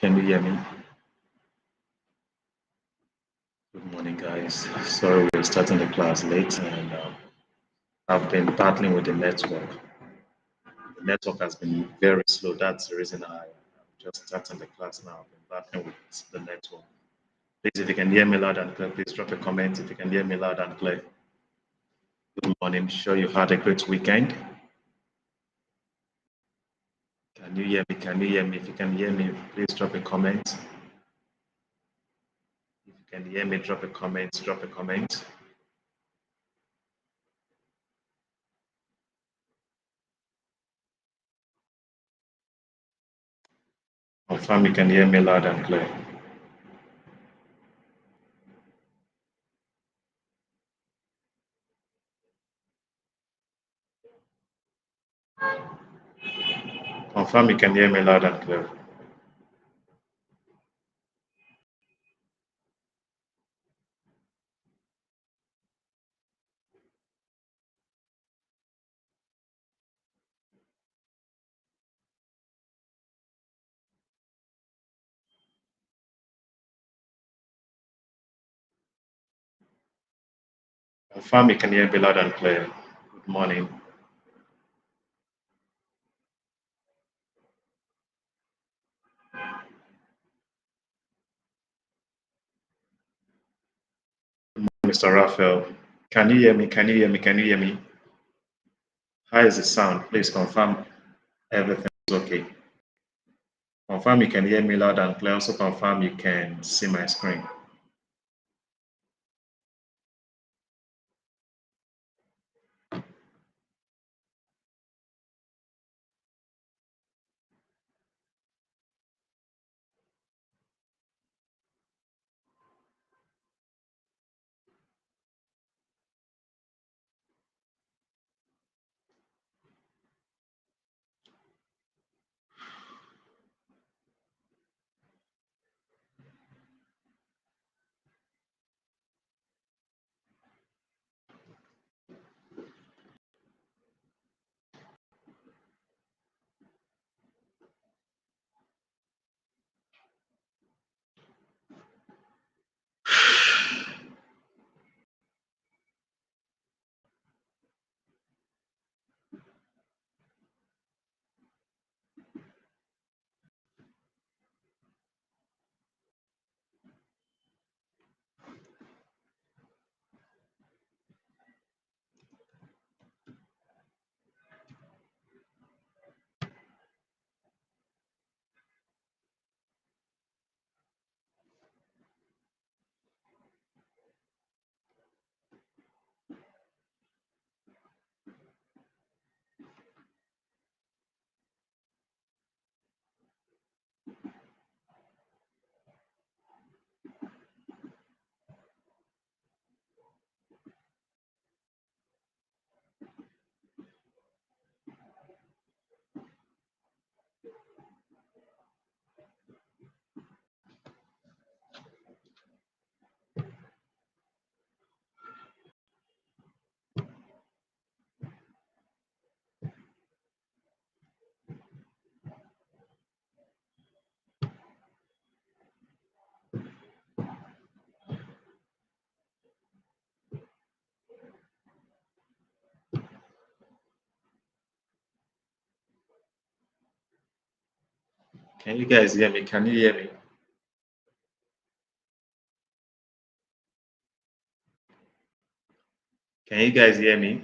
Can you hear me? Good morning, guys. Sorry we're starting the class late, and I've been battling with the network. The network has been very slow. That's the reason I'm just starting the class now. I've been battling with the network. Please, if you can hear me loud and clear, please drop a comment if you can hear me loud and clear. Good morning. Sure you've had a great weekend. Can you hear me? Can you hear me? If you can hear me, please drop a comment. If you can hear me, drop a comment. Drop a comment. Confirm you can hear me loud and clear. Confirm you can hear me loud and clear. Confirm you can hear me loud and clear. Good morning. Mr. Raphael. Can you hear me? Can you hear me? Can you hear me? How is the sound? Please confirm everything is okay. Confirm you can hear me loud and clear. Also confirm you can see my screen. Can you guys hear me? Can you hear me? Can you guys hear me?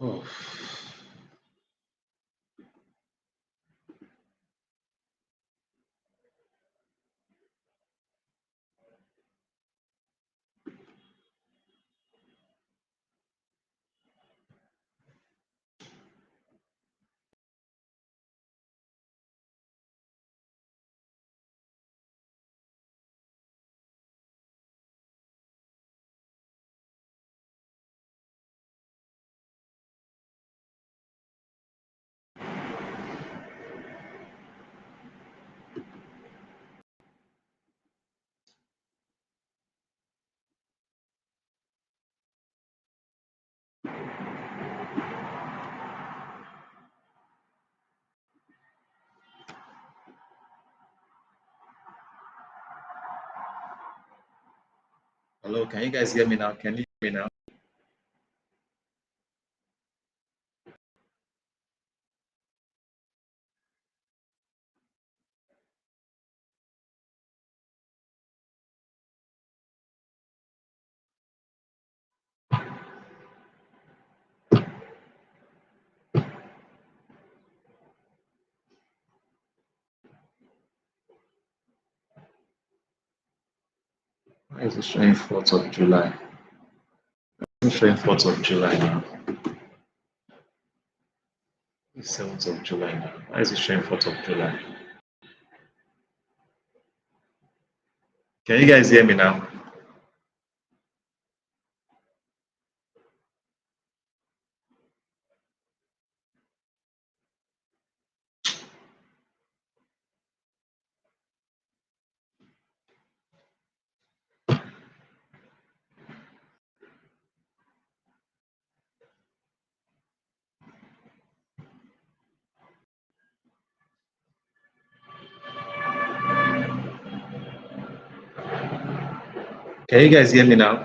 Oh. Hello, can you guys hear me now? Can you hear me now? Why is it showing 4th of July? It's showing 4th of July now. It's 7th of July now. Why is it showing 4th of July? Can you guys hear me now? Can you guys hear me now?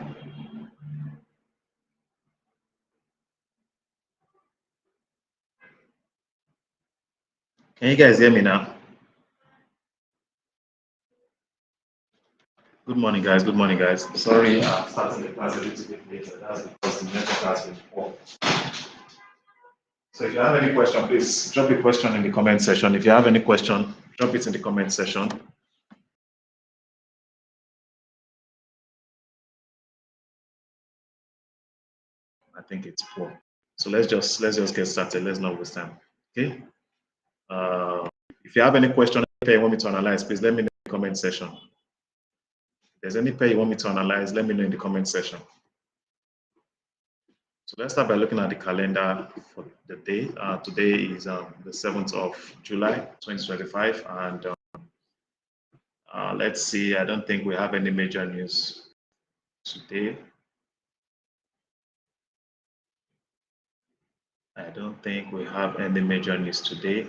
Can you guys hear me now? Good morning, guys. Good morning, guys. Sorry, starting the class a little bit later. That's because the network has been poor. So if you have any question, please drop a question in the comment section. If you have any question, drop it in the comment section. I think it's poor. So let's just get started. Let's not waste time. Okay. Uh, if you have any question you want me to analyze, please let me know in the comment section. If there's any pair you want me to analyze, let me know in the comment section. So let's start by looking at the calendar for the day. Today is the 7th of July, 2025. And let's see, I don't think we have any major news today. I don't think we have any major news today.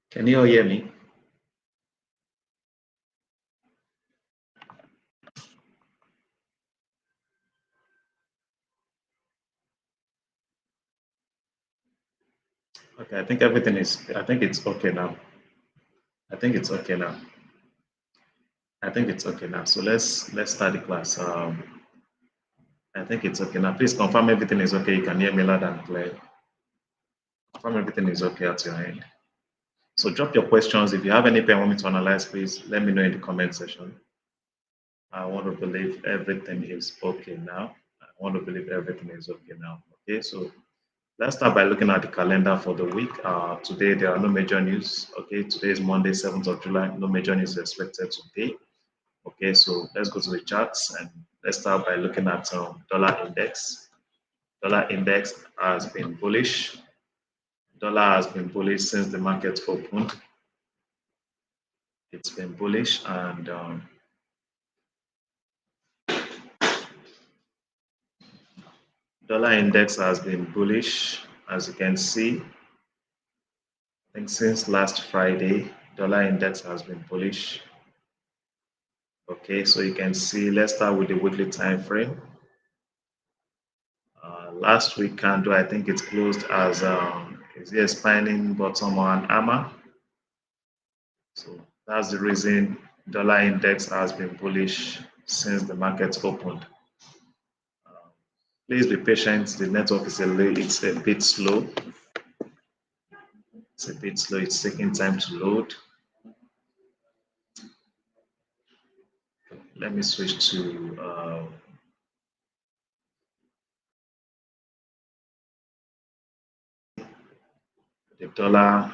Can you all hear me? Okay, I think I think it's okay now. I think it's okay now. I think it's okay now. So let's start the class. I think it's okay now. Please confirm everything is okay. You can hear me loud and clear. Confirm everything is okay at your end. So drop your questions. If you have any pen want me to analyze, please let me know in the comment section. I want to believe everything is okay now. I want to believe everything is okay now. Okay, so let's start by looking at the calendar for the week. Today there are no major news. Okay, today is Monday, 7th of July. No major news expected today. Okay, so let's go to the charts and let's start by looking at dollar index. Dollar index has been bullish. Dollar has been bullish since the market opened. It's been bullish and dollar index has been bullish As you can see, I think since last Friday, dollar index has been bullish. Okay, so you can see, let's start with the weekly time frame. Last week candle, I think it closed as is it a spinning bottom or an hammer? So that's the reason dollar index has been bullish since the market opened. Please be patient. The network is it's a bit slow. It's a bit slow. It's taking time to load. Let me switch to the dollar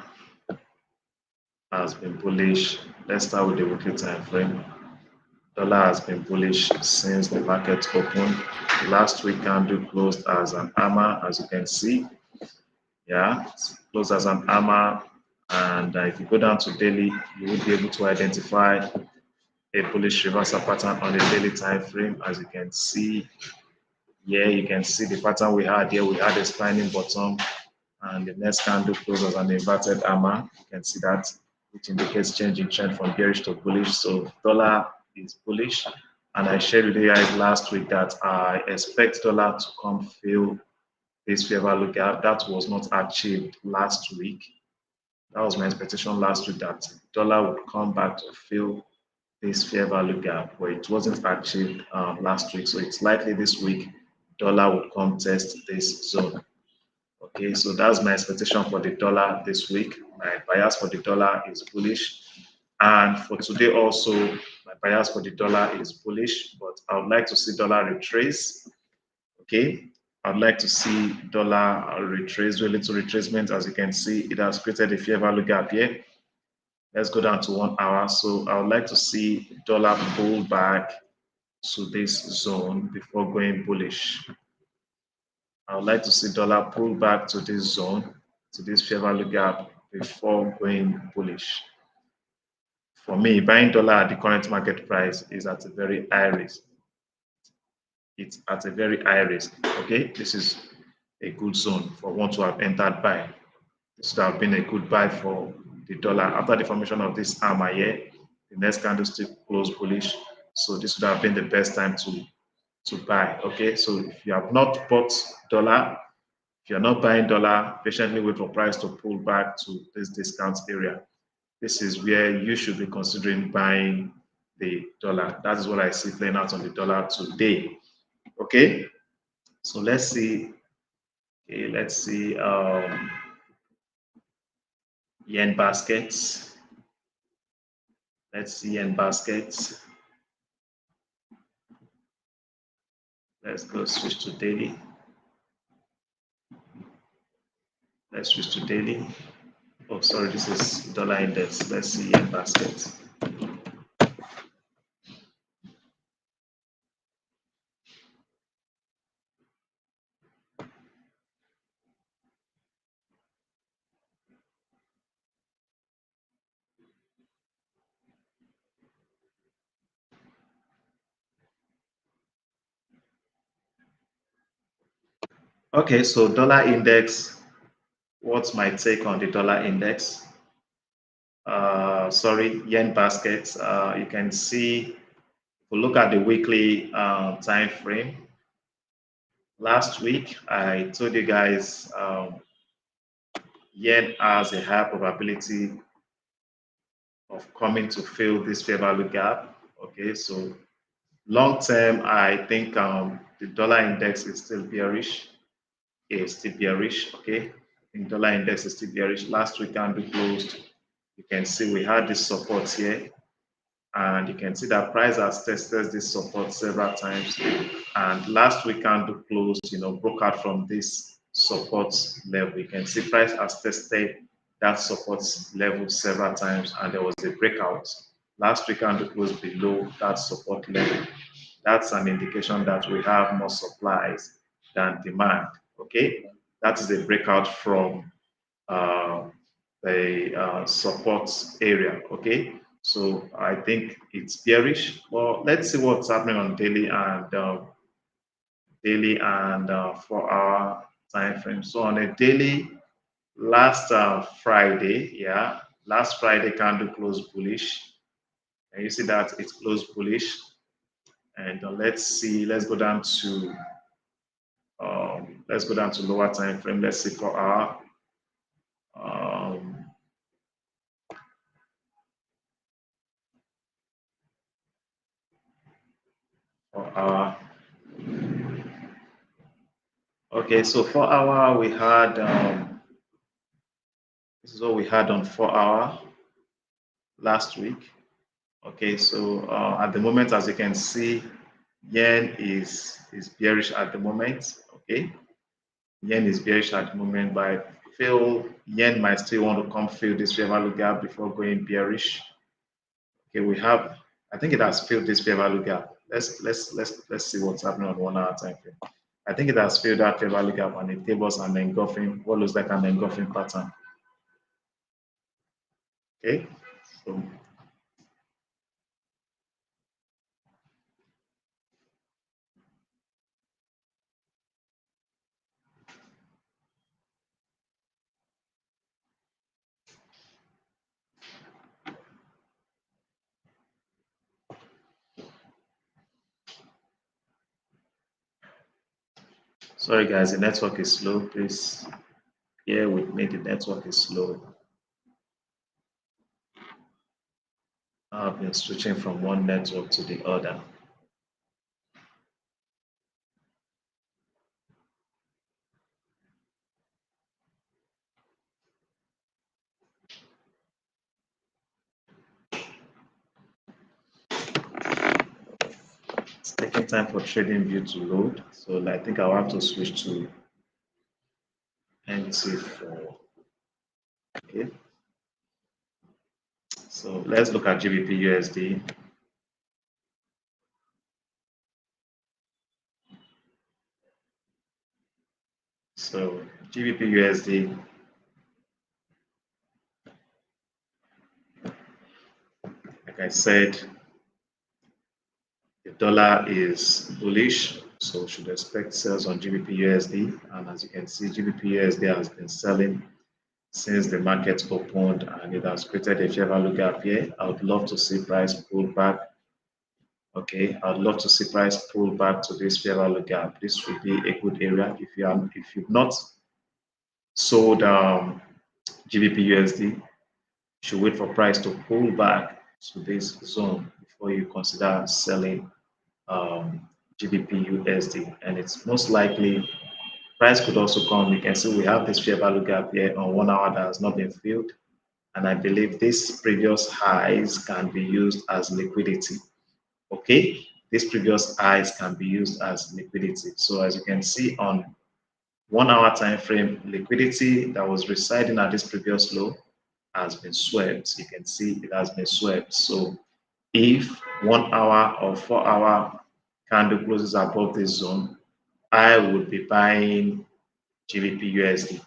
has been bullish. Let's start with the weekly time frame. Dollar has been bullish since the market opened. Last week candle closed as an hammer, as you can see. Yeah, closed as an hammer. And if you go down to daily, you will be able to identify a bullish reversal pattern on the daily time frame. As you can see here, you can see the pattern we had here. We had a spinning bottom, and the next candle closed as an inverted hammer. You can see that, which indicates change in trend from bearish to bullish. So dollar is bullish, and I shared with you guys last week that I expect dollar to come fill this fair value gap. That was not achieved last week. That was my expectation last week, that dollar would come back to fill this fair value gap, but it wasn't achieved last week. So it's likely this week dollar will come test this zone. Okay, so that's my expectation for the dollar this week. My bias for the dollar is bullish. And for today also, my bias for the dollar is bullish, but I would like to see dollar retrace. Okay, I'd like to see dollar retrace, do a little retracement. As you can see, it has created a fair value gap here. Let's go down to 1 hour. So I would like to see dollar pull back to this zone before going bullish. I would like to see dollar pull back to this zone, to this fair value gap before going bullish. For me, buying dollar at the current market price is at a very high risk. It's at a very high risk. Okay, this is a good zone for one to have entered buy. This would have been a good buy for the dollar. After the formation of this hammer here, the next candlestick closed bullish. So this would have been the best time to buy. Okay, so if you have not bought dollar, if you're not buying dollar, patiently wait for price to pull back to this discount area. This is where you should be considering buying the dollar. That is what I see playing out on the dollar today. Okay, so let's see. Okay, let's see yen baskets. Let's see yen baskets. Let's go switch to daily. Let's switch to daily. Oh, sorry, this is dollar index. Let's see yen basket. Okay, so dollar index. What's my take on the dollar index? Sorry, yen basket. You can see, if we look at the weekly time frame, last week I told you guys yen has a high probability of coming to fill this fair value gap. Okay, so long term, I think the dollar index is still bearish. Is still bearish. Okay, I think dollar index is still bearish. Last week candle closed. You can see we had this support here, and you can see that price has tested this support several times. And last week candle closed, broke out from this support level. You can see price has tested that support level several times, and there was a breakout. Last week candle closed below that support level. That's an indication that we have more supplies than demand. Okay, that is a breakout from the support area. Okay, so I think it's bearish. Well, let's see what's happening on daily and 4 hour time frame. So on a daily, last Friday, yeah, last Friday candle closed bullish, and you see that it closed bullish. And let's see, let's go down to lower time frame. Let's see for our um, for our okay. So 4 hour we had this is what we had on 4 hour last week. Okay, so at the moment, as you can see, yen is bearish at the moment. Okay, yen is bearish at the moment, but I feel yen might still want to come fill this fair value gap before going bearish. Okay, we have. I think it has filled this fair value gap. Let's see what's happening on 1 hour time frame. I think it has filled that fair value gap and it tables an engulfing, what looks like an engulfing pattern. Okay, so sorry guys, the network is slow. Please bear with me. The network is slow. I've been switching from one network to the other. It's taking time for TradingView to load, so I think I'll have to switch to NT4. Okay, so let's look at GBP USD. So GBP USD, like I said, the dollar is bullish, so should expect sales on GBP USD. And as you can see, GBP USD has been selling since the market opened and it has created a fair value gap here. I would love to see price pull back. Okay, I'd love to see price pull back to this fair value gap. This would be a good area if you've not sold GBP USD. You should wait for price to pull back to this zone before you consider selling GBP USD. And it's most likely price could also come. You can see we have this fair value gap here on 1 hour that has not been filled. And I believe these previous highs can be used as liquidity. Okay, these previous highs can be used as liquidity. So as you can see on 1 hour time frame, liquidity that was residing at this previous low has been swept. You can see it has been swept. So if 1 hour or 4 hour candle closes above this zone, I would be buying GBP USD.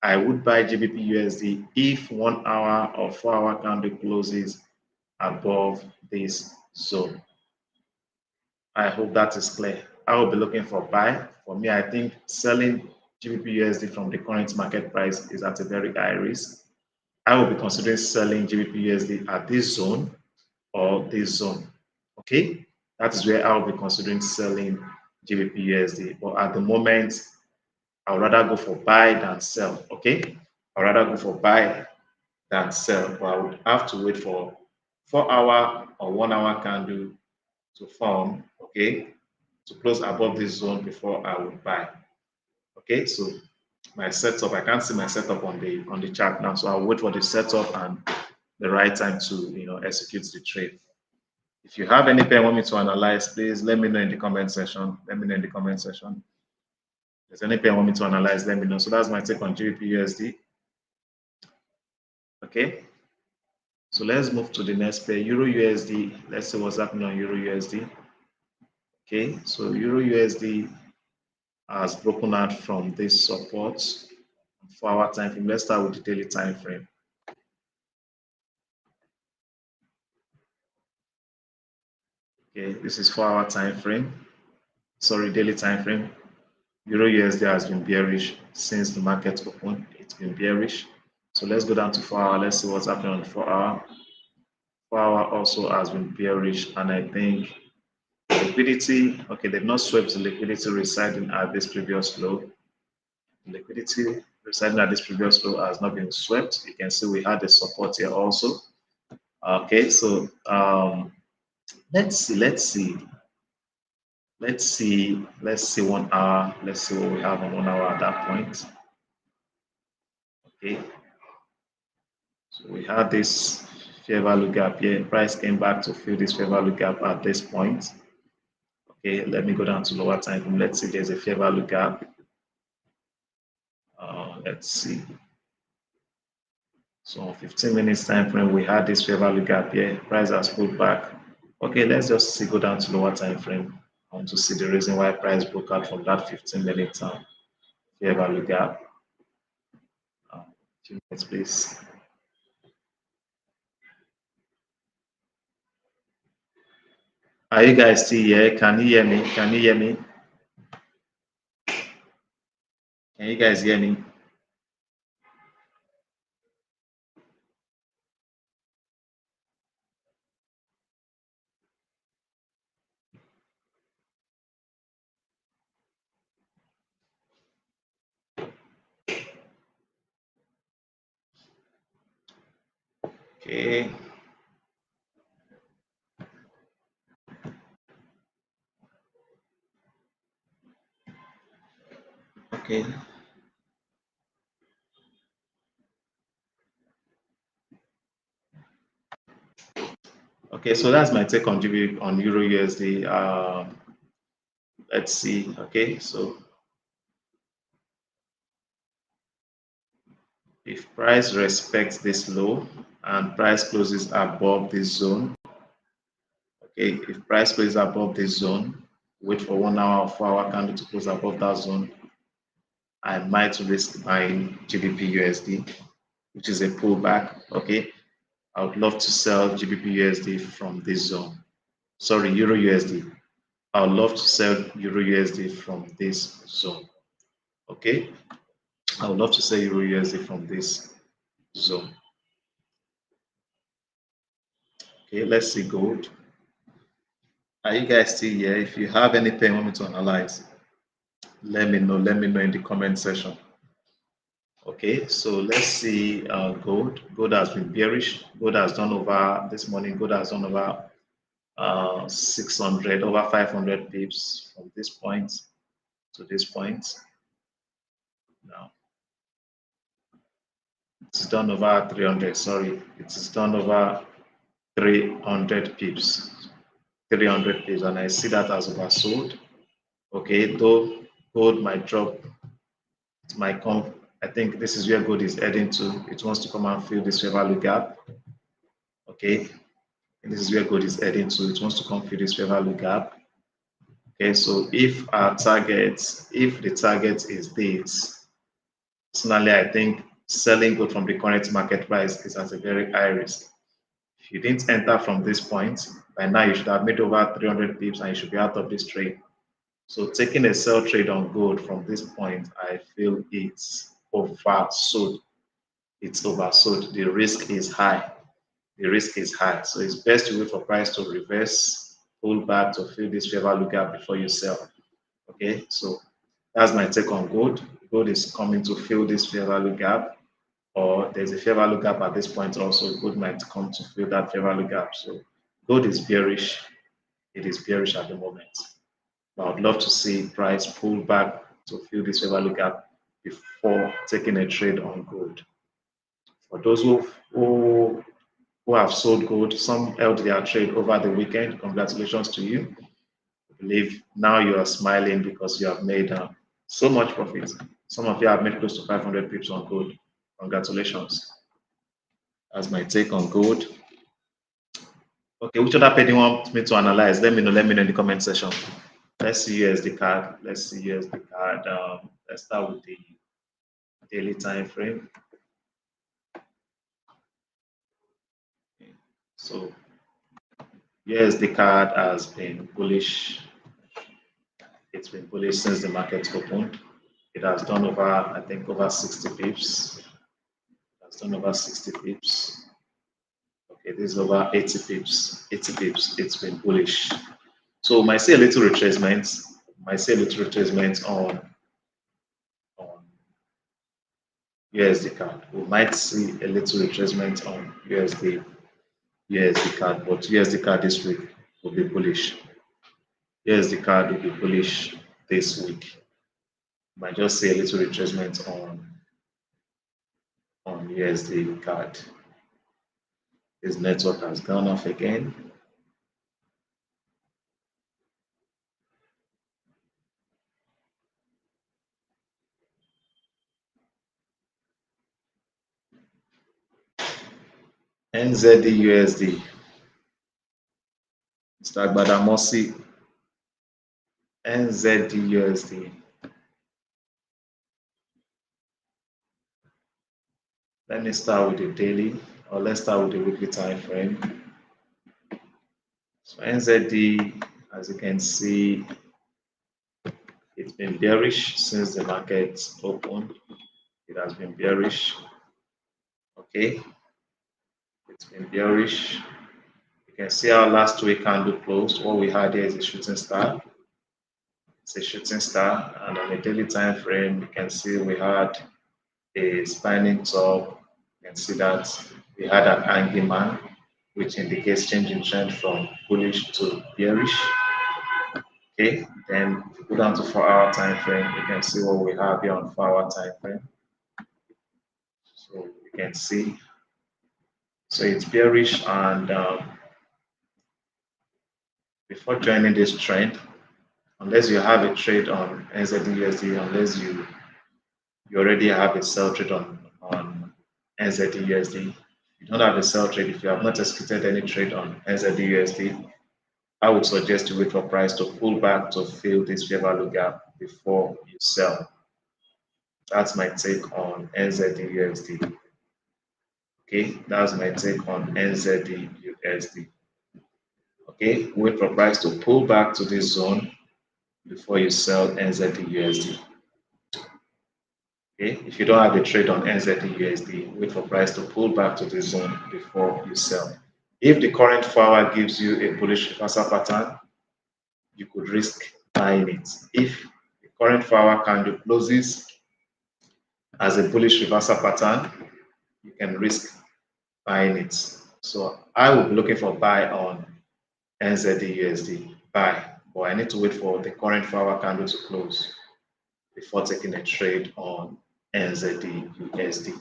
I would buy GBP USD if 1 hour or 4 hour candle closes above this zone. I hope that is clear. I will be looking for buy. For me, I think selling GBP USD from the current market price is at a very high risk. I will be considering selling GBP USD at this zone or this zone. Okay, that is where I will be considering selling GBP USD. But at the moment, I would rather go for buy than sell. Okay, I would rather go for buy than sell. But I would have to wait for 4 hour or 1 hour candle to form. Okay, to close above this zone before I would buy. Okay, so my setup, I can't see my setup on the chart now, so I'll wait for the setup and the right time to execute the trade. If you have any pair you want me to analyze, please let me know in the comment section. Let me know in the comment section. If there's any pair you want me to analyze, let me know. So that's my take on GBP USD. Okay. So let's move to the next pair, Euro USD. Let's see what's happening on Euro USD. Okay, so Euro USD has broken out from this support 4 hour time frame. Let's start with the daily time frame. Okay, this is 4 hour time frame. Sorry, daily time frame. Euro USD has been bearish since the market opened. It's been bearish. So let's go down to 4 hour. Let's see what's happening on the 4 hour. 4 hour also has been bearish, and I think liquidity, okay, they've not swept the liquidity residing at this previous low. Liquidity residing at this previous low has not been swept. You can see we had a support here also. Okay, so let's see 1 hour. Let's see what we have on 1 hour at that point. Okay, so we had this fair value gap here. Price came back to fill this fair value gap at this point. Okay, let me go down to lower time frame. Let's see if there's a fair value gap. Let's see. So on 15 minutes time frame, we had this fair value gap here. Price has pulled back. Okay, let's just see, go down to lower time frame. I want to see the reason why price broke out from that 15-minute fair value gap. 2 minutes, please. Are you guys still here? Can you hear me? Can you hear me? Can you guys hear me? Okay. Okay. Okay, so that's my take on on Euro USD. Let's see. Okay, so if price respects this low and price closes above this zone, okay, if price closes above this zone, wait for 1 hour or 4 hour candle to close above that zone, I might risk buying GBP USD, which is a pullback. Okay, I would love to sell GBP USD from this zone. Sorry, Euro USD. I would love to sell Euro USD from this zone. Okay, I would love to sell Euro USD from this zone. Okay, let's see gold. Are you guys still here? If you have anything you want me to analyze, let me know. Let me know in the comment section. Okay, so let's see gold. Gold has been bearish. Gold has done over this morning. Gold has done over 600, over 500 pips from this point to this point. Now it's done over 300. Sorry, it's done over 300 pips. 300 pips, and I see that as oversold. Okay, though gold might drop, it might come. I think this is where gold is heading to. It wants to come and fill this fair value gap. Okay, and this is where gold is heading to. It wants to come fill this fair value gap. Okay, so if our target, if the target is this, personally, I think selling gold from the current market price is at a very high risk. If you didn't enter from this point, by now you should have made over 300 pips and you should be out of this trade. So taking a sell trade on gold from this point, I feel it's oversold. It's oversold. The risk is high. The risk is high. So it's best to wait for price to reverse, pull back to fill this fair value gap before you sell. Okay, so that's my take on gold. Gold is coming to fill this fair value gap, or there's a fair value gap at this point also. Gold might come to fill that fair value gap. So gold is bearish. It is bearish at the moment. But I'd love to see price pull back to fill this fair value gap before taking a trade on gold. For those who have sold gold, some held their trade over the weekend. Congratulations to you. I believe now you are smiling because you have made so much profit. Some of you have made close to 500 pips on gold. Congratulations. That's my take on gold. Okay, which other pair do you want me to analyze? Let me know. Let me know in the comment section. Let's see USD card. Let's see USD card. Let's start with the daily time frame. So USD card has been bullish. It's been bullish since the market opened. It has done over, I think, over 60 pips. It has done over 60 pips. Okay, this is over 80 pips. 80 pips. It's been bullish. So might see a little retracement. Might see a little retracement on USD card. We might see a little retracement on USD card, but USD card this week will be bullish. USD card will be bullish this week. Might just see a little retracement on USD card. His network has gone off again. NZD USD. Mr. Gbadamosi. NZD USD. Let me start with the daily, or let's start with the weekly time frame. So NZD, as you can see, it's been bearish since the market opened. It has been bearish. Okay, it's been bearish. You can see our last week candle closed. What we had here is a shooting star. It's a shooting star, and on a daily time frame, you can see we had a spinning top. You can see that we had an angry man, which indicates changing trend from bullish to bearish. Okay, then if you go down to 4-hour time frame, you can see what we have here on 4-hour time frame. So you can see, so it's bearish, and before joining this trend, unless you have a trade on NZD/USD, unless you already have a sell trade on NZD/USD, you don't have a sell trade, if you have not executed any trade on NZD/USD, I would suggest you wait for price to pull back to fill this fair value gap before you sell. That's my take on NZD/USD. Okay, that's my take on NZD/USD. Okay, wait for price to pull back to this zone before you sell NZD/USD. Okay, if you don't have a trade on NZD/USD, wait for price to pull back to this zone before you sell. If the current 4-hour gives you a bullish reversal pattern, you could risk buying it. If the current 4-hour candle closes as a bullish reversal pattern, you can risk buying it. So I will be looking for buy on NZD/USD, buy, but I need to wait for the current 4-hour candle to close before taking a trade on NZD/USD.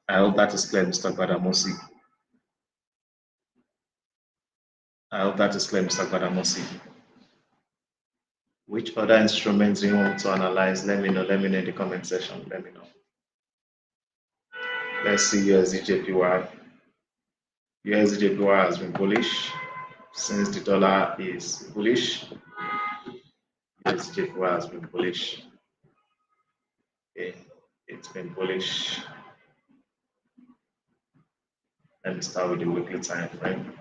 I hope that is clear, Mr. Gbadamosi. I hope that is clear, Mr. Gbadamosi. Which other instruments do you want to analyze? Let me know. Let me know in the comment section. Let me know. Let's see USD/JPY. USD/JPY has been bullish since the dollar is bullish. USD/JPY has been bullish. Okay, it's been bullish. Let me start with the weekly time frame.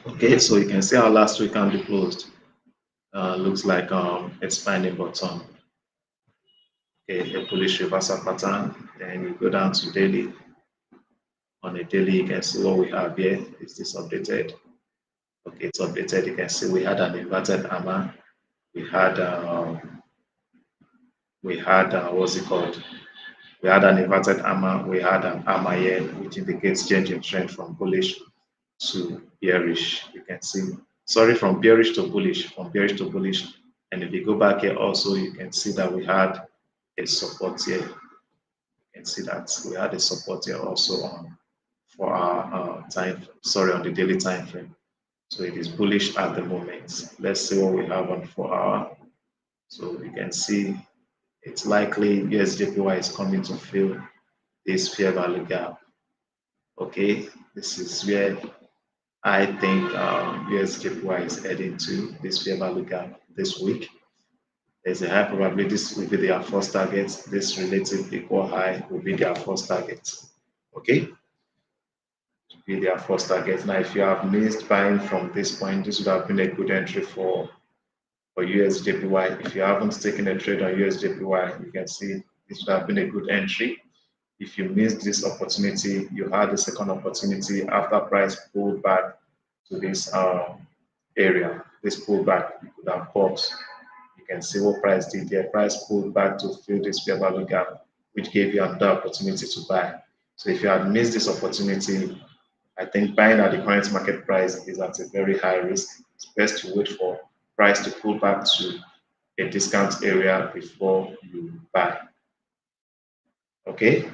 Okay, so you can see our last week candle closed. Looks like expanding bottom. Okay, a bullish reversal pattern. Then you go down to daily. On a daily, you can see what we have here. Is this updated? Okay, it's updated. You can see we had an inverted hammer. We had what's it called? We had an inverted hammer. We had an hammer here, which indicates change in trend from bullish to bearish. You can see, sorry, from bearish to bullish, And if you go back here also, you can see that we had a support here. You can see that we had a support here also on for our on the daily time frame. So it is bullish at the moment. Let's see what we have on 4-hour. So you can see it's likely USD/JPY is coming to fill this fair value gap. Okay, this is where I think USD/JPY is heading to, this fair value gap this week. There's a high probability this will be their first target. This relative equal high will be their first target. Okay, be their first target. Now, if you have missed buying from this point, this would have been a good entry for USJPY. If you haven't taken a trade on USJPY, you can see this would have been a good entry. If you missed this opportunity, you had a second opportunity after price pulled back to this area. This pullback, you could have bought. You can see what price did there. Price pulled back to fill this fair value gap, which gave you another opportunity to buy. So if you had missed this opportunity, I think buying at the current market price is at a very high risk. It's best to wait for price to pull back to a discount area before you buy. Okay?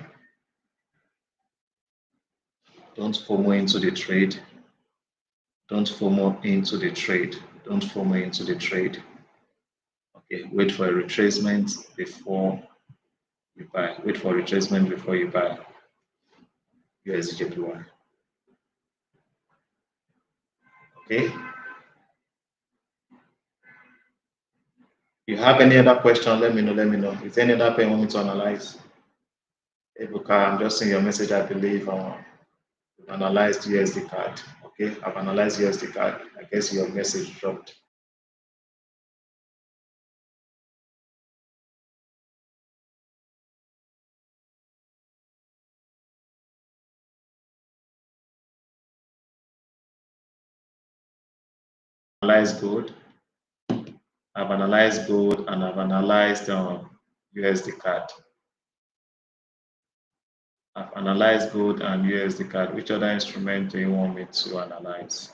Don't FOMO into the trade. Don't FOMO into the trade. Don't FOMO into the trade. Okay, wait for a retracement before you buy. Wait for a retracement before you buy USDJPY. Okay? You have any other question, let me know, let me know. Is there any other pair you want me to analyze? Ebuka, I'm just seeing your message, I believe. Analyzed USD card. Okay, I've analyzed USD card. I guess your message dropped. Analyzed gold. I've analyzed gold and I've analyzed USD card. I've analyzed gold and USD card. Which other instrument do you want me to analyze?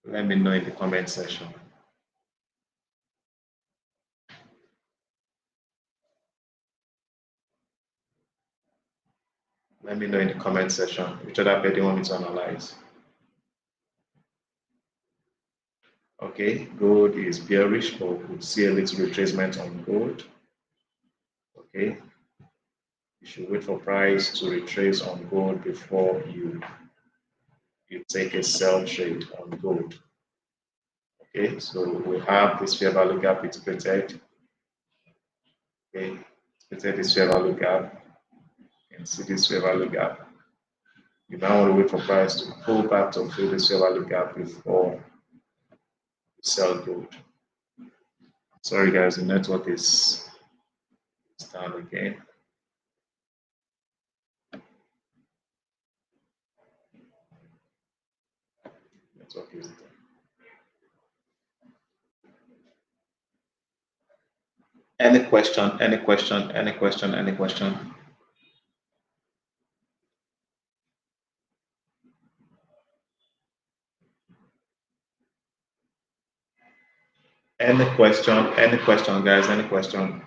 Let me know in the comment section. Let me know in the comment section which other pair do you want me to analyze. Okay, gold is bearish, but we could see a little retracement on gold. Okay, you should wait for price to retrace on gold before you take a sell trade on gold. Okay, so we have this fair value gap, it's created. Okay, created this fair value gap. You can see this fair value gap. You now want to wait for price to pull back to fill this fair value gap before you sell gold. Sorry guys, the network is down again. Network is down. Any question, any question, any question, any question? Any question, guys, any question?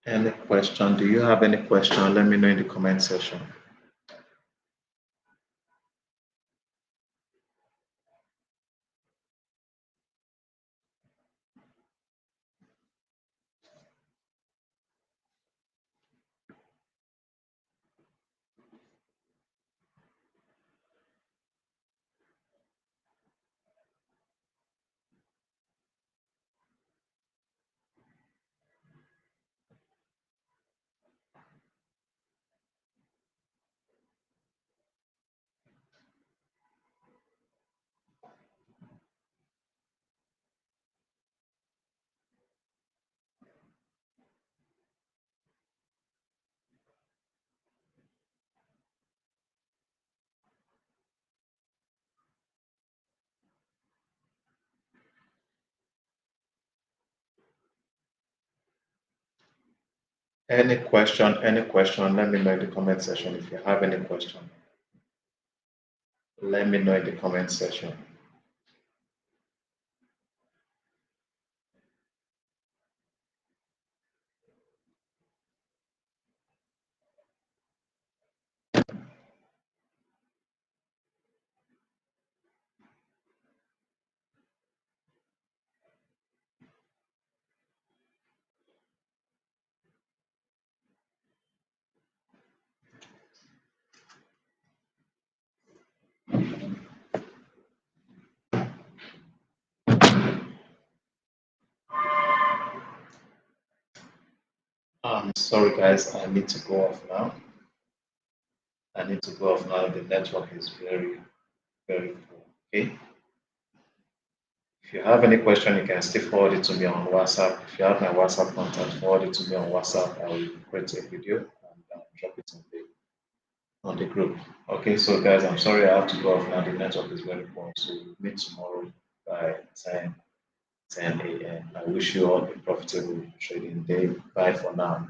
Any question? Do you have any question? Let me know in the comment section. Any question, let me know in the comment section. If you have any question, let me know in the comment section. Sorry guys, I need to go off now. I need to go off now. The network is very, very poor. Okay. If you have any question, you can still forward it to me on WhatsApp. If you have my WhatsApp contact, forward it to me on WhatsApp. I will create a video and drop it on the group. Okay, so guys, I'm sorry I have to go off now. The network is very poor. So we'll meet tomorrow by 10 a.m. I wish you all a profitable trading day. Bye for now.